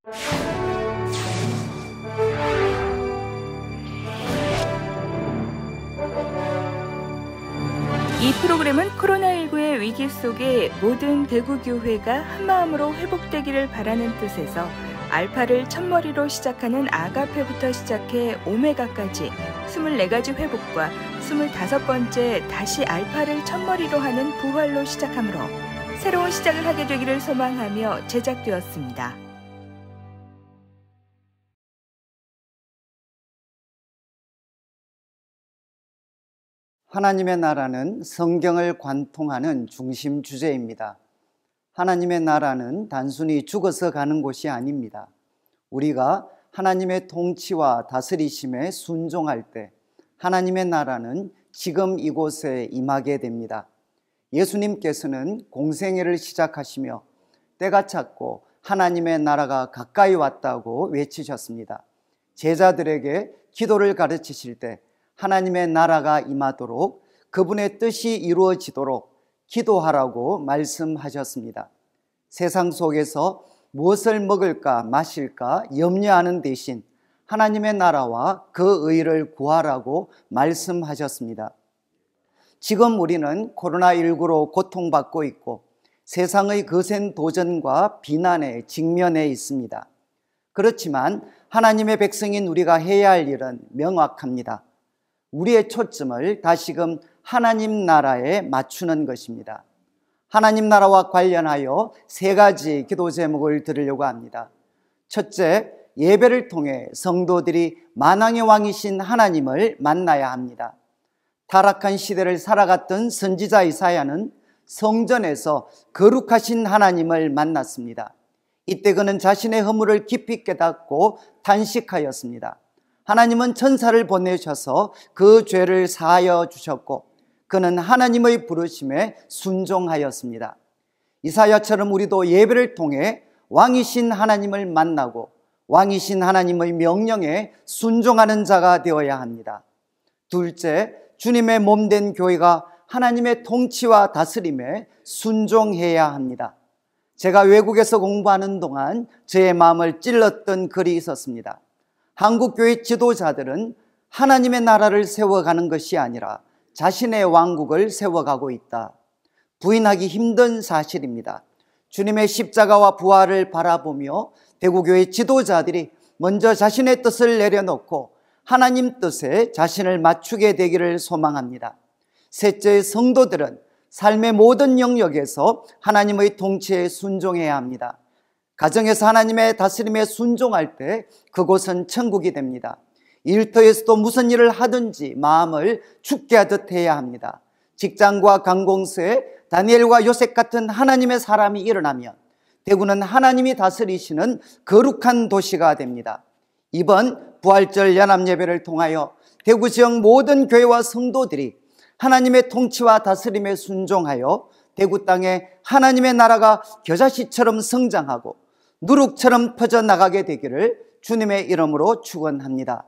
이 프로그램은 코로나19의 위기 속에 모든 대구교회가 한마음으로 회복되기를 바라는 뜻에서 알파를 첫머리로 시작하는 아가페부터 시작해 오메가까지 24가지 회복과 25번째 다시 알파를 첫머리로 하는 부활로 시작하므로 새로운 시작을 하게 되기를 소망하며 제작되었습니다. 하나님의 나라는 성경을 관통하는 중심 주제입니다. 하나님의 나라는 단순히 죽어서 가는 곳이 아닙니다. 우리가 하나님의 통치와 다스리심에 순종할 때 하나님의 나라는 지금 이곳에 임하게 됩니다. 예수님께서는 공생애를 시작하시며 때가 찼고 하나님의 나라가 가까이 왔다고 외치셨습니다. 제자들에게 기도를 가르치실 때 하나님의 나라가 임하도록 그분의 뜻이 이루어지도록 기도하라고 말씀하셨습니다. 세상 속에서 무엇을 먹을까 마실까 염려하는 대신 하나님의 나라와 그 의를 구하라고 말씀하셨습니다. 지금 우리는 코로나19로 고통받고 있고 세상의 거센 도전과 비난에 직면해 있습니다. 그렇지만 하나님의 백성인 우리가 해야 할 일은 명확합니다. 우리의 초점을 다시금 하나님 나라에 맞추는 것입니다. 하나님 나라와 관련하여 3가지 기도 제목을 드리려고 합니다. 첫째, 예배를 통해 성도들이 만왕의 왕이신 하나님을 만나야 합니다. 타락한 시대를 살아갔던 선지자 이사야는 성전에서 거룩하신 하나님을 만났습니다. 이때 그는 자신의 허물을 깊이 깨닫고 탄식하였습니다. 하나님은 천사를 보내셔서 그 죄를 사하여 주셨고 그는 하나님의 부르심에 순종하였습니다. 이사야처럼 우리도 예배를 통해 왕이신 하나님을 만나고 왕이신 하나님의 명령에 순종하는 자가 되어야 합니다. 둘째, 주님의 몸된 교회가 하나님의 통치와 다스림에 순종해야 합니다. 제가 외국에서 공부하는 동안 제 마음을 찔렀던 글이 있었습니다. 한국교회 지도자들은 하나님의 나라를 세워가는 것이 아니라 자신의 왕국을 세워가고 있다. 부인하기 힘든 사실입니다. 주님의 십자가와 부활을 바라보며 대구교회 지도자들이 먼저 자신의 뜻을 내려놓고 하나님 뜻에 자신을 맞추게 되기를 소망합니다. 셋째, 성도들은 삶의 모든 영역에서 하나님의 통치에 순종해야 합니다. 가정에서 하나님의 다스림에 순종할 때 그곳은 천국이 됩니다. 일터에서도 무슨 일을 하든지 마음을 죽게 하듯 해야 합니다. 직장과 관공서에 다니엘과 요셉 같은 하나님의 사람이 일어나면 대구는 하나님이 다스리시는 거룩한 도시가 됩니다. 이번 부활절 연합예배를 통하여 대구 지역 모든 교회와 성도들이 하나님의 통치와 다스림에 순종하여 대구 땅에 하나님의 나라가 겨자씨처럼 성장하고 누룩처럼 퍼져나가게 되기를 주님의 이름으로 축원합니다.